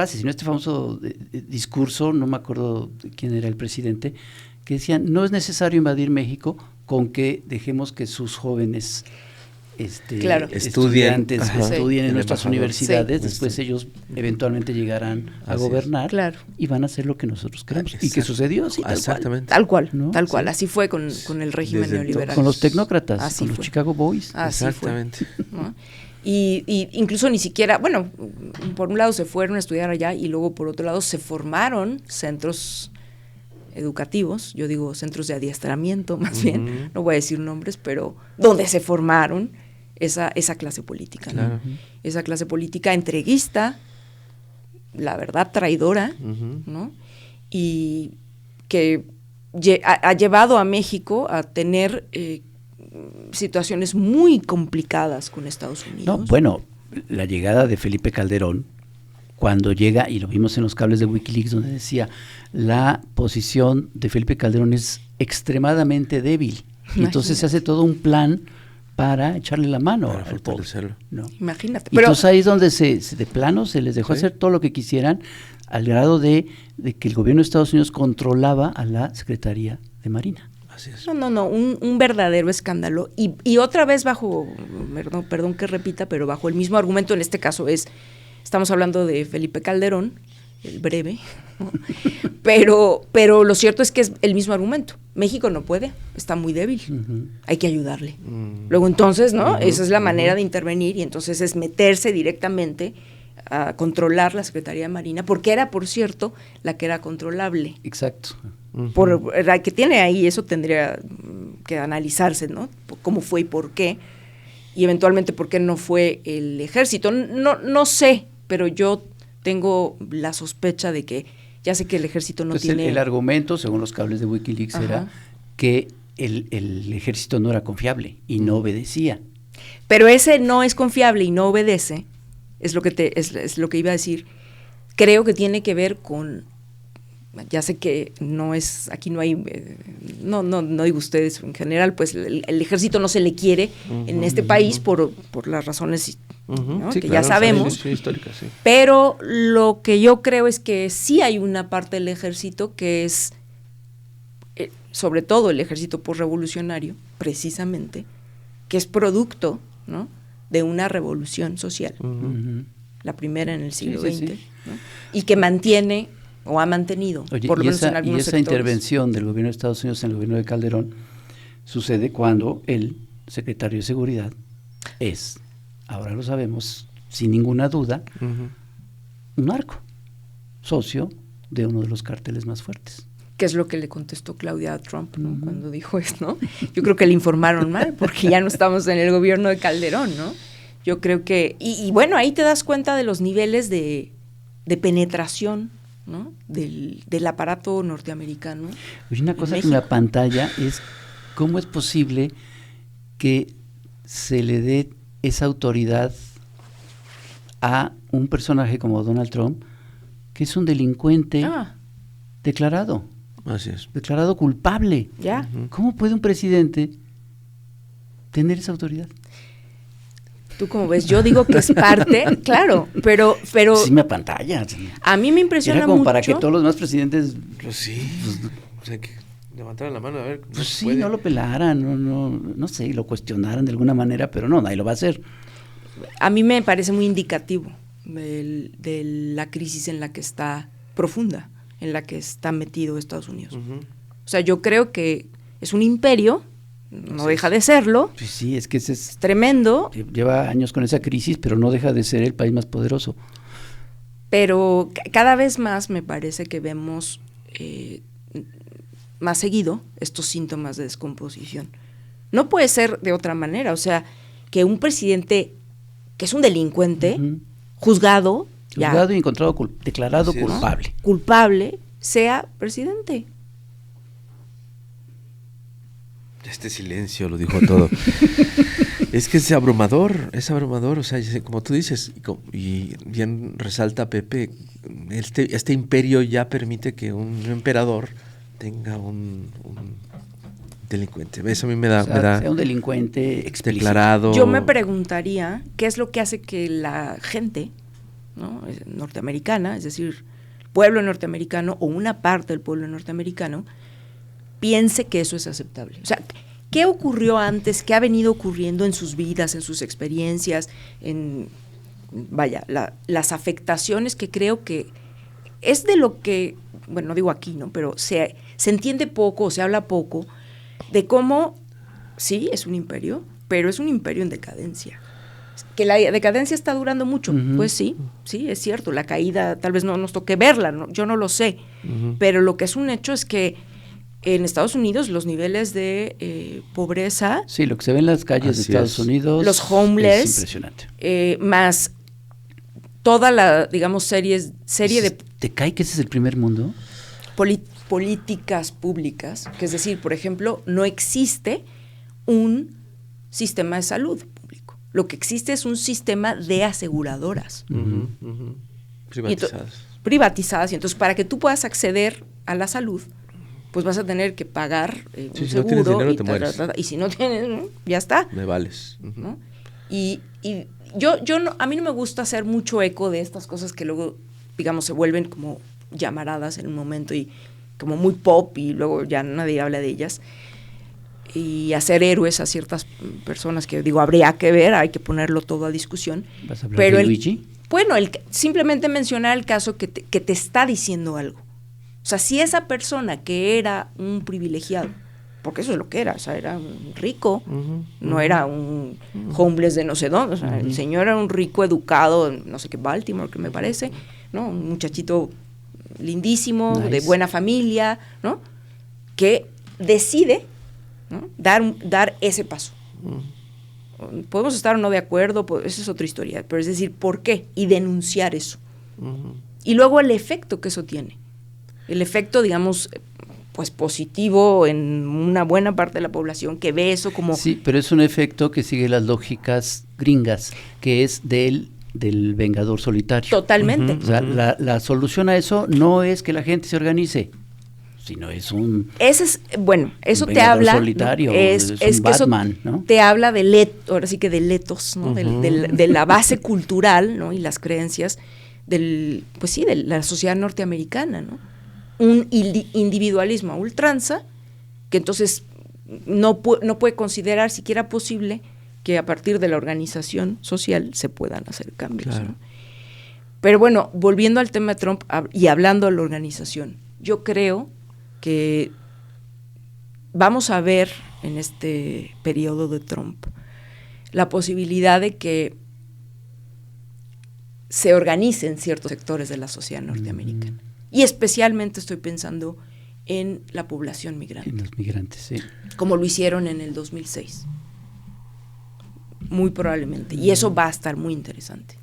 sino este famoso discurso, no me acuerdo quién era el presidente, que decía, no es necesario invadir México con que dejemos que sus jóvenes estudiantes estudien en nuestras universidades, después ellos eventualmente llegarán a gobernar y van a hacer lo que nosotros queremos. ¿Y qué sucedió? Sí, tal cual, ¿no? tal cual. Así fue con el régimen neoliberal. Con los tecnócratas, así con los Chicago Boys. Así exactamente. Fue, ¿no? Y incluso ni siquiera, bueno, por un lado se fueron a estudiar allá y luego por otro lado se formaron centros educativos, yo digo centros de adiestramiento más bien, no voy a decir nombres, pero donde se formaron esa clase política, ¿no? Claro. Esa clase política entreguista, la verdad traidora, ¿no? Y que ha llevado a México a tener situaciones muy complicadas con Estados Unidos. No, bueno, la llegada de Felipe Calderón, cuando llega, y lo vimos en los cables de Wikileaks, donde decía, la posición de Felipe Calderón es extremadamente débil. Y entonces se hace todo un plan para echarle la mano Para al pobre, fortalecerlo. ¿no? Imagínate. Y Pero entonces ahí es donde de plano se les dejó hacer todo lo que quisieran, al grado de que el gobierno de Estados Unidos controlaba a la Secretaría de Marina. Así es. no, un verdadero escándalo. Y otra vez bajo, perdón que repita, pero bajo el mismo argumento, en este caso estamos hablando de Felipe Calderón, el breve, ¿no? pero lo cierto es que es el mismo argumento. México no puede, está muy débil, hay que ayudarle. Luego entonces, ¿no? Esa es la manera de intervenir, y entonces es meterse directamente a controlar la Secretaría de Marina, porque era, por cierto, la que era controlable. Exacto. Por la que tiene ahí, eso tendría que analizarse, ¿no? Cómo fue y por qué, y eventualmente por qué no fue el ejército. No sé, pero yo tengo la sospecha de que ya sé que el ejército no Pues tiene... el argumento, según los cables de Wikileaks, era que el ejército no era confiable y no obedecía. Pero ese no es confiable y no obedece, es lo que iba a decir. Creo que tiene que ver con... Ya sé que no es, aquí no hay, no digo ustedes en general, pues el ejército no se le quiere en este país por las razones, ¿no? Sí, que claro, ya sabemos. sí, históricas, sí. Pero lo que yo creo es que sí hay una parte del ejército que es, sobre todo el ejército posrevolucionario, precisamente, que es producto, ¿no?, de una revolución social, la primera en el siglo XX, ¿no? Y que mantiene o ha mantenido, Oye, por lo menos en algunos esa sectores. intervención del gobierno de Estados Unidos en el gobierno de Calderón sucede cuando el secretario de Seguridad es, ahora lo sabemos, sin ninguna duda, un narco, socio de uno de los cárteles más fuertes. Que es lo que le contestó Claudia a Trump, ¿no? Cuando dijo eso, ¿no? Yo creo que le informaron mal, porque ya no estamos en el gobierno de Calderón, ¿no? Yo creo que, y bueno, ahí te das cuenta de los niveles de penetración, ¿no?, del aparato norteamericano. Oye, una cosa que me apantalla es cómo es posible que se le dé esa autoridad a un personaje como Donald Trump, que es un delincuente declarado. Así es. Declarado culpable. Ya. ¿Cómo puede un presidente tener esa autoridad? Tú como ves, yo digo que es parte, claro, pero Sí me apantalla. a mí me impresiona Era como mucho. para que todos los demás presidentes, Pues sí, o sea, que levantaran la mano, a ver. pues sí, no lo pelaran, no sé, lo cuestionaran de alguna manera, pero no, nadie lo va a hacer. A mí me parece muy indicativo de la crisis en la que está profunda, en la que está metido Estados Unidos. O sea, yo creo que es un imperio, no deja de serlo. Pues sí, es que ese es tremendo. Lleva años con esa crisis, pero no deja de ser el país más poderoso. Pero cada vez más me parece que vemos más seguido estos síntomas de descomposición. No puede ser de otra manera, o sea, que un presidente que es un delincuente, juzgado y encontrado declarado culpable, sea presidente. Este silencio lo dijo todo. Es que es abrumador, o sea, como tú dices, y bien resalta Pepe, este imperio ya permite que un emperador tenga un delincuente. Eso a mí me da... sea un delincuente explícito. Declarado. Yo me preguntaría qué es lo que hace que la gente, ¿no?, norteamericana, es decir, el pueblo norteamericano o una parte del pueblo norteamericano, piense que eso es aceptable. O sea, ¿qué ocurrió antes? ¿Qué ha venido ocurriendo en sus vidas, en sus experiencias, las afectaciones que creo que es de lo que, bueno, no digo aquí, ¿no?, pero se entiende poco o se habla poco de cómo, sí, es un imperio, pero es un imperio en decadencia. Que la decadencia está durando mucho, pues sí, es cierto, la caída tal vez no nos toque verla, ¿no? Yo no lo sé, pero lo que es un hecho es que en Estados Unidos los niveles de pobreza... Sí, lo que se ve en las calles de Estados Unidos... Los homeless... Es impresionante. Más toda la, digamos, serie de... ¿Te cae que ese es el primer mundo? Políticas públicas, que es decir, por ejemplo, no existe un sistema de salud público. Lo que existe es un sistema de aseguradoras. Privatizadas. Privatizadas. Y entonces, para que tú puedas acceder a la salud, pues vas a tener que pagar un si no seguro tienes dinero, y, te mueres. y si no tienes, ¿no? Ya está. Me vales. ¿No? Y yo no, a mí no me gusta hacer mucho eco de estas cosas que luego, digamos, se vuelven como llamaradas en un momento y como muy pop y luego ya nadie habla de ellas, y hacer héroes a ciertas personas que digo, habría que ver, hay que ponerlo todo a discusión. ¿Vas a hablar pero de Luigi? Bueno, simplemente mencionar el caso que te está diciendo algo. O sea, si esa persona que era un privilegiado, porque eso es lo que era, o sea, era un rico, no era un homeless de no sé dónde, o sea, el señor era un rico educado, no sé qué, Baltimore, que me parece, ¿no? Un muchachito lindísimo, nice, de buena familia, ¿no? Que decide, ¿no? dar ese paso. Podemos estar o no de acuerdo, esa es otra historia, pero es decir, ¿por qué? Y denunciar eso. Y luego el efecto que eso tiene. El efecto, digamos, pues positivo en una buena parte de la población que ve eso como... Sí, pero es un efecto que sigue las lógicas gringas, que es del vengador solitario. Totalmente. O sea, la solución a eso no es que la gente se organice, sino es un... Ese es, bueno, eso un te habla... solitario, ¿no? Es un que Batman, eso ¿no? te habla ahora sí que de letos, ¿no? De la base cultural, ¿no? Y las creencias pues sí, de la sociedad norteamericana, ¿no? Un individualismo a ultranza, que entonces no puede considerar siquiera posible que a partir de la organización social se puedan hacer cambios. Claro. ¿no? Pero bueno, volviendo al tema de Trump y hablando de la organización, yo creo que vamos a ver en este periodo de Trump la posibilidad de que se organicen ciertos sectores de la sociedad norteamericana. Y especialmente estoy pensando en la población migrante. En los migrantes, sí. Como lo hicieron en el 2006. Muy probablemente. Y eso va a estar muy interesante.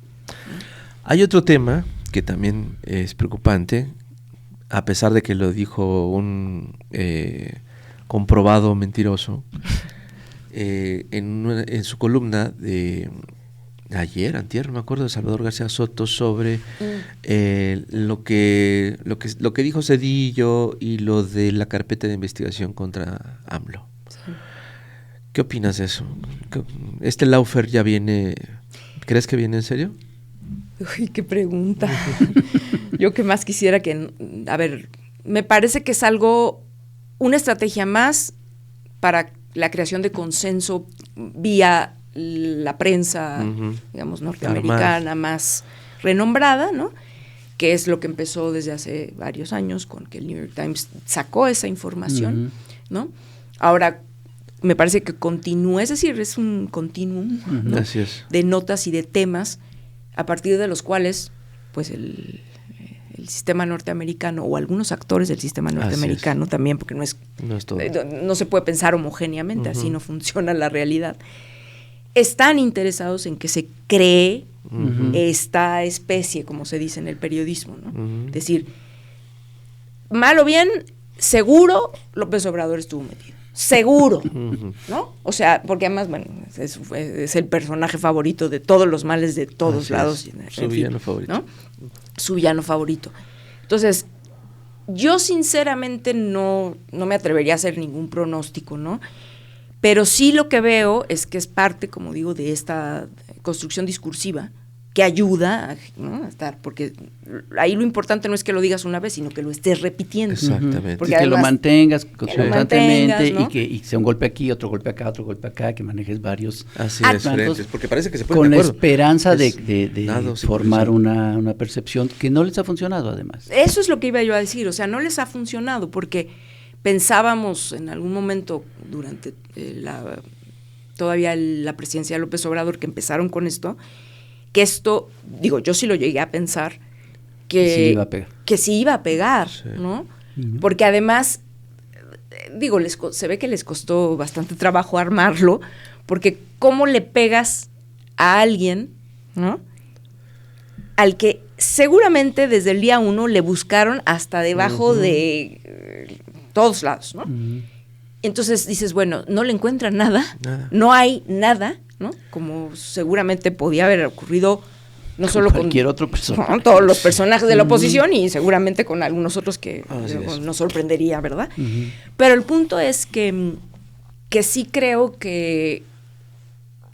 Hay otro tema que también es preocupante, a pesar de que lo dijo un comprobado mentiroso, en su columna de antier, no me acuerdo, de Salvador García Soto, sobre lo que dijo Zedillo y lo de la carpeta de investigación contra AMLO. Sí. ¿Qué opinas de eso? ¿Este Laufer ya viene? ¿Crees que viene en serio? Uy, qué pregunta. Yo que más quisiera que... A ver, me parece que es una estrategia más para la creación de consenso vía la prensa, digamos, norteamericana más renombrada, ¿no? Que es lo que empezó desde hace varios años con que el New York Times sacó esa información, ¿no? Ahora, me parece que continúa, es decir, es un continuum, ¿no? Así es. De notas y de temas a partir de los cuales, pues, el sistema norteamericano o algunos actores del sistema norteamericano también, porque no es todo. No se puede pensar homogéneamente, así no funciona la realidad, están interesados en que se cree esta especie, como se dice en el periodismo, ¿no? Es decir, mal o bien, seguro López Obrador estuvo metido. Seguro, ¿no? O sea, porque además, bueno, es el personaje favorito de todos los males de todos lados. Su villano favorito. ¿no? Su villano favorito. Entonces, yo sinceramente no me atrevería a hacer ningún pronóstico, ¿no? Pero sí lo que veo es que es parte, como digo, de esta construcción discursiva que ayuda, ¿no? A estar, porque ahí lo importante no es que lo digas una vez, sino que lo estés repitiendo. Exactamente. Porque y que además, lo mantengas constantemente, ¿no? y que sea un golpe aquí, otro golpe acá, que manejes varios. Así es, frentes, porque parece que se puede. Con la esperanza de formar una una percepción que no les ha funcionado, además. Eso es lo que iba yo a decir, o sea, no les ha funcionado porque pensábamos en algún momento durante todavía la presidencia de López Obrador que empezaron con esto, que esto, digo, yo sí lo llegué a pensar, que sí iba a pegar, sí. ¿no? Porque además, digo, se ve que les costó bastante trabajo armarlo, porque ¿cómo le pegas a alguien, ¿no? Al que seguramente desde el día 1 le buscaron hasta debajo de todos lados, ¿no? Entonces dices, bueno, no le encuentran nada, no hay nada, ¿no? Como seguramente podía haber ocurrido No solo con cualquier otro personaje. Con todos los personajes de la oposición y seguramente con algunos otros que es. nos sorprendería, ¿verdad? Pero el punto es que sí creo que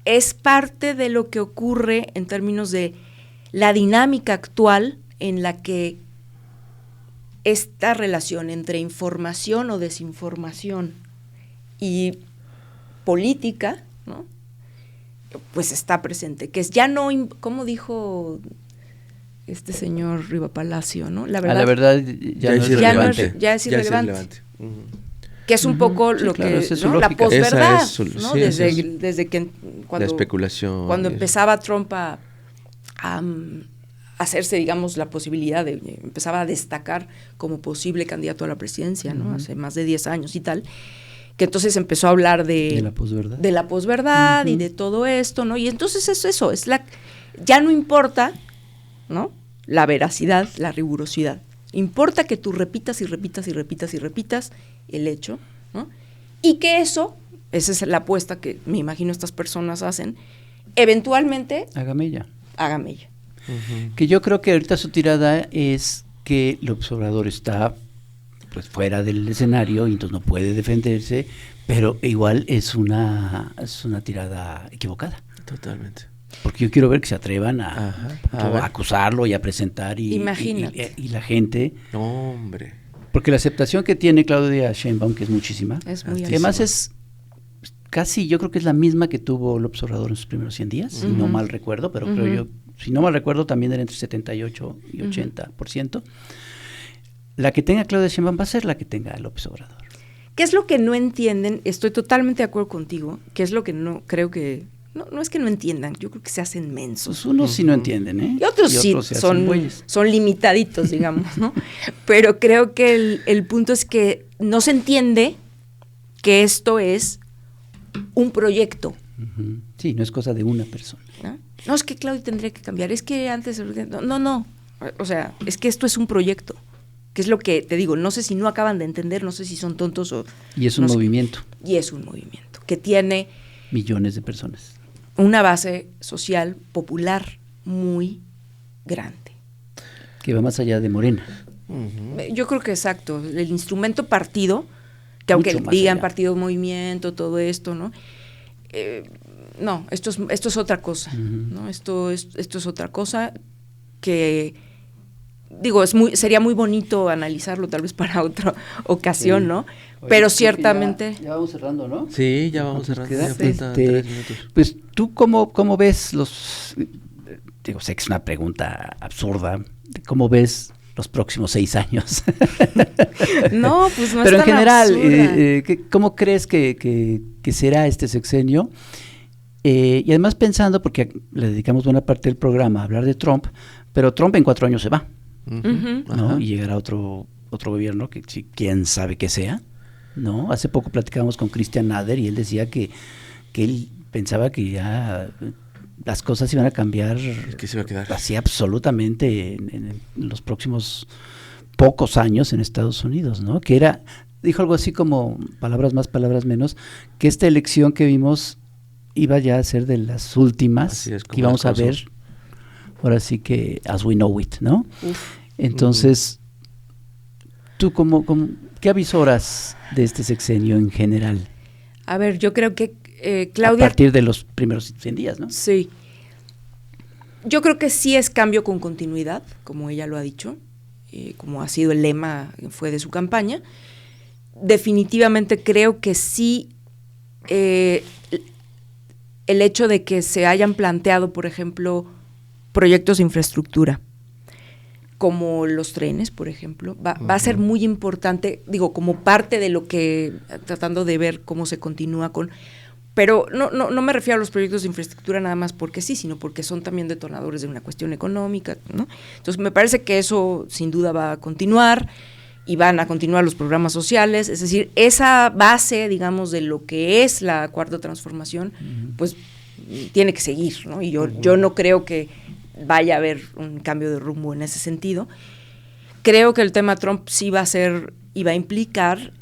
es parte de lo que ocurre en términos de la dinámica actual en la que esta relación entre información o desinformación y política, ¿no?, pues está presente, que es ya no, como dijo este señor Riva Palacio, ¿no? La verdad ya no es irrelevante. Ya es irrelevante. Uh-huh. Que es un poco lo claro, que, esa ¿no?, la posverdad, ¿no? sí, desde que la especulación. Cuando empezaba Trump a hacerse, digamos, la posibilidad empezaba a destacar como posible candidato a la presidencia, ¿no? Hace más de 10 años y tal, que entonces empezó a hablar de la posverdad y de todo esto, ¿no? Y entonces es eso, ya no importa, ¿no?, la veracidad, la rigurosidad. Importa que tú repitas y repitas y repitas y repitas el hecho, ¿no? Y que esa es la apuesta que me imagino estas personas hacen, eventualmente haga mella. Uh-huh. Que yo creo que ahorita su tirada es que López Obrador está pues fuera del escenario y entonces no puede defenderse, pero igual es una tirada equivocada. Totalmente. Porque yo quiero ver que se atrevan a ver. acusarlo y a presentar y la gente. No, hombre. Porque la aceptación que tiene Claudia Sheinbaum, que es muchísima, es muy además es casi, yo creo que es la misma que tuvo López Obrador en sus primeros 100 días, si no mal recuerdo, pero creo yo, si no mal recuerdo, también era entre 78 y 80%. La que tenga Claudia Sheinbaum va a ser la que tenga López Obrador. ¿Qué es lo que no entienden? Estoy totalmente de acuerdo contigo. ¿Qué es lo que no creo que... No es que no entiendan, yo creo que se hacen mensos. Pues unos sí no entienden, ¿eh? Y otros sí son limitaditos, digamos, ¿no? Pero creo que el punto es que no se entiende que esto es un proyecto. Sí, no es cosa de una persona. No, es que Claudia tendría que cambiar, es que antes... No. O sea, es que esto es un proyecto. Que es lo que te digo, no sé si no acaban de entender, no sé si son tontos o... Y es un movimiento. Y es un movimiento que tiene... millones de personas. Una base social popular muy grande. Que va más allá de Morena. Yo creo que exacto, el instrumento partido, que aunque digan allá. Partido movimiento, todo esto, ¿no? No, esto es otra cosa, ¿no? Esto es otra cosa que... Digo, sería muy bonito analizarlo tal vez para otra ocasión, ¿no? Oye, pero ciertamente... Ya vamos cerrando, ¿no? Sí, ya vamos cerrando. Ya faltan 3 minutos. Pues, ¿tú cómo ves digo, sé que es una pregunta absurda, ¿cómo ves los próximos 6 años? No, pues no es pero en tan general, ¿cómo crees que será este sexenio? Y además pensando, porque le dedicamos buena parte del programa a hablar de Trump, pero Trump en 4 años se va. ¿No? Y llegará otro gobierno que quién sabe qué sea, ¿no? Hace poco platicábamos con Christian Nader y él decía que él pensaba que ya las cosas iban a cambiar, que se iba a quedar así absolutamente en los próximos pocos años en Estados Unidos, ¿no? Que dijo algo así como, palabras más, palabras menos, que esta elección que vimos iba ya a ser de las últimas que íbamos a ver. Ahora sí que as we know it, ¿no? Entonces, ¿tú qué avisoras de este sexenio en general? A ver, yo creo que Claudia... A partir de los primeros 100 días, ¿no? Sí. Yo creo que sí es cambio con continuidad, como ella lo ha dicho, como ha sido el lema, fue de su campaña. Definitivamente creo que sí... el hecho de que se hayan planteado, por ejemplo, proyectos de infraestructura, como los trenes, por ejemplo, va a ser muy importante, digo, como parte de lo que, tratando de ver cómo se continúa con, pero no me refiero a los proyectos de infraestructura nada más porque sí, sino porque son también detonadores de una cuestión económica, ¿no? Entonces me parece que eso sin duda va a continuar y van a continuar los programas sociales, es decir, esa base, digamos, de lo que es la cuarta transformación, pues tiene que seguir, ¿no? Y yo no creo que vaya a haber un cambio de rumbo en ese sentido. Creo que el tema Trump sí va a implicar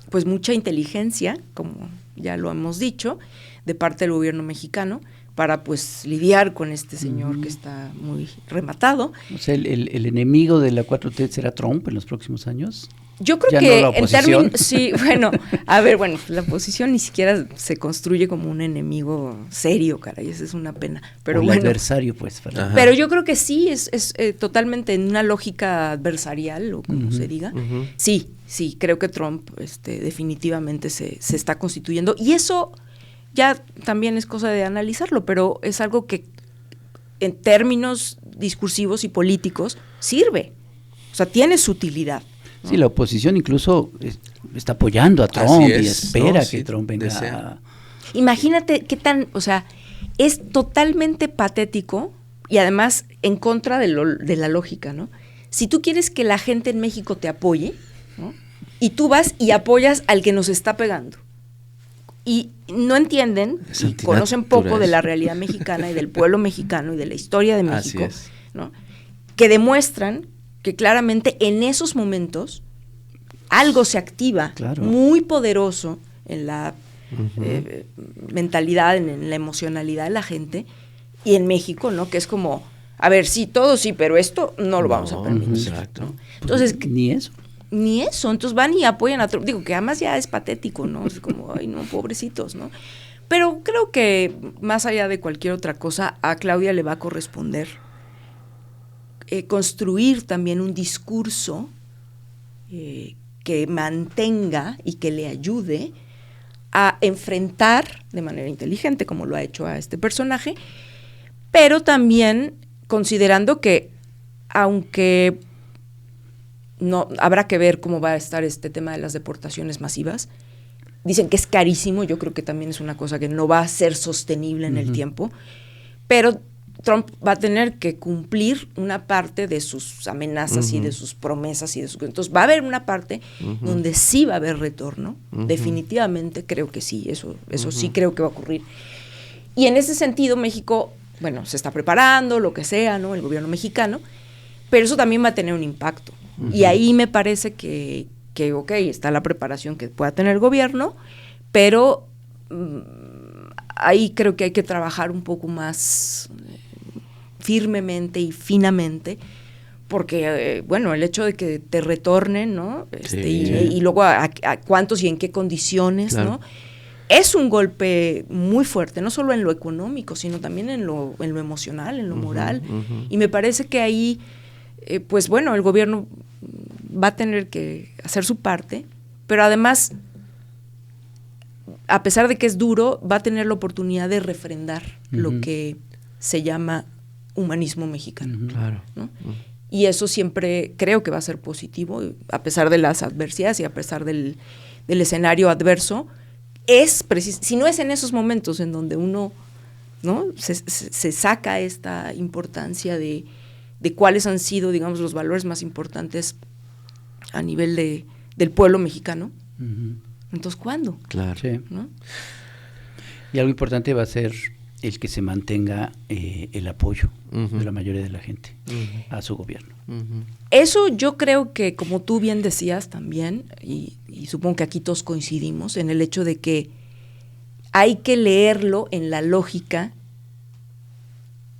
pues mucha inteligencia, como ya lo hemos dicho, de parte del gobierno mexicano para pues lidiar con este señor que está muy rematado. O sea, el enemigo de la 4T será Trump en los próximos años. Yo creo ya que no la en oposición. términos, sí, bueno, a ver, bueno, la oposición ni siquiera se construye como un enemigo serio, caray, esa es una pena. Pero el bueno, adversario, pues. Fernando. pero yo creo que sí, es totalmente en una lógica adversarial, o como se diga. Sí, creo que Trump definitivamente se está constituyendo. Y eso ya también es cosa de analizarlo, pero es algo que en términos discursivos y políticos sirve. O sea, tiene su utilidad. ¿no? Sí, la oposición incluso está apoyando a Trump y espera que sí, Trump venga desea. Imagínate qué tan, o sea, es totalmente patético y además en contra de la lógica, ¿no? Si tú quieres que la gente en México te apoye, ¿no? Y tú vas y apoyas al que nos está pegando. Y no entienden, y conocen poco de la realidad mexicana y del pueblo mexicano y de la historia de México, ¿no? Que demuestran que claramente en esos momentos algo se activa muy poderoso en la mentalidad, en la emocionalidad de la gente, y en México, ¿no? Que es como, a ver, sí, todo sí, pero esto no lo vamos a permitir. Exacto. ¿no? Entonces, ni eso. Entonces van y apoyan a Trump. Digo, que además ya es patético, ¿no? Es como, ay, no, pobrecitos, ¿no? Pero creo que más allá de cualquier otra cosa, a Claudia le va a corresponder construir también un discurso que mantenga y que le ayude a enfrentar de manera inteligente, como lo ha hecho a este personaje, pero también considerando que, aunque no habrá que ver cómo va a estar este tema de las deportaciones masivas, dicen que es carísimo, yo creo que también es una cosa que no va a ser sostenible en el tiempo, pero Trump va a tener que cumplir una parte de sus amenazas y de sus promesas entonces va a haber una parte donde sí va a haber retorno, definitivamente creo que sí, eso sí creo que va a ocurrir. Y en ese sentido México, bueno, se está preparando, lo que sea, ¿no? El gobierno mexicano, pero eso también va a tener un impacto. Y ahí me parece que ok, está la preparación que pueda tener el gobierno, pero ahí creo que hay que trabajar un poco más firmemente y finamente, porque, bueno, el hecho de que te retornen, ¿no? Y luego a cuántos y en qué condiciones, ¿no? Es un golpe muy fuerte, no solo en lo económico, sino también en lo emocional, en lo moral. Y me parece que ahí, pues bueno, el gobierno va a tener que hacer su parte, pero además, a pesar de que es duro, va a tener la oportunidad de refrendar lo que se llama humanismo mexicano. ¿no? Y eso siempre creo que va a ser positivo, a pesar de las adversidades y a pesar del escenario adverso. Si no es en esos momentos en donde uno, ¿no? se saca esta importancia de cuáles han sido, digamos, los valores más importantes a nivel del pueblo mexicano. Entonces, ¿cuándo? Claro. Sí. ¿no? Y algo importante va a ser el que se mantenga el apoyo de la mayoría de la gente a su gobierno. Eso yo creo que, como tú bien decías también, y supongo que aquí todos coincidimos, en el hecho de que hay que leerlo en la lógica.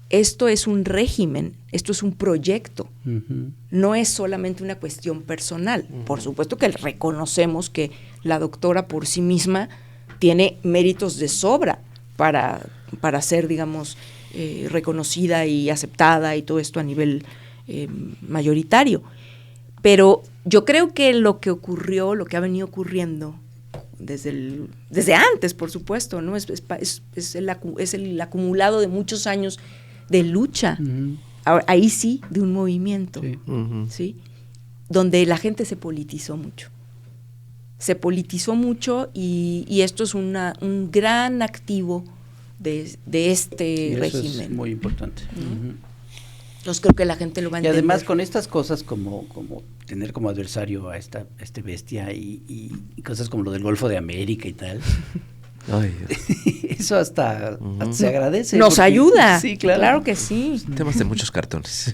Esto es un régimen, esto es un proyecto, no es solamente una cuestión personal. Por supuesto que reconocemos que la doctora por sí misma tiene méritos de sobra para ser, digamos, reconocida y aceptada y todo esto a nivel mayoritario. Pero yo creo que lo que ocurrió, lo que ha venido ocurriendo desde antes, por supuesto, ¿no? Es el acumulado de muchos años de lucha, ahí sí, de un movimiento, ¿sí? Donde la gente se politizó mucho. Y esto es un gran activo de este régimen. Es muy importante. Entonces creo que la gente lo va a entender. Y además con estas cosas como tener como adversario a este bestia y cosas como lo del Golfo de América y tal, Ay, Dios. Eso hasta se agradece. Nos ayuda. Sí, claro. Claro que sí. Temas de muchos cartones.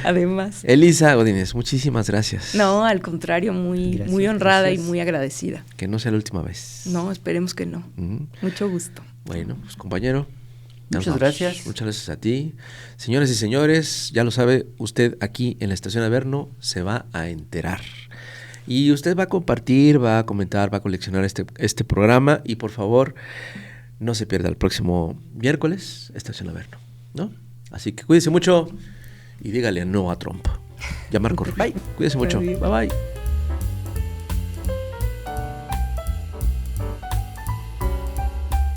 Además. Elisa Godínez, muchísimas gracias. No, al contrario, muy honrada gracias. y muy agradecida. Que no sea la última vez. No, esperemos que no. Ujú. Mucho gusto. Bueno, pues compañero. nos Muchas vamos. gracias. Muchas gracias a ti. Señores y señores, ya lo sabe usted, aquí en la Estación Averno se va a enterar. Y usted va a compartir, va a comentar, va a coleccionar este programa. Y por favor, no se pierda el próximo miércoles, Estación Averno, ¿no? Así que cuídese mucho y dígale no a Trump. Ya Marco Rubio. Bye. Cuídese mucho. Bye bye.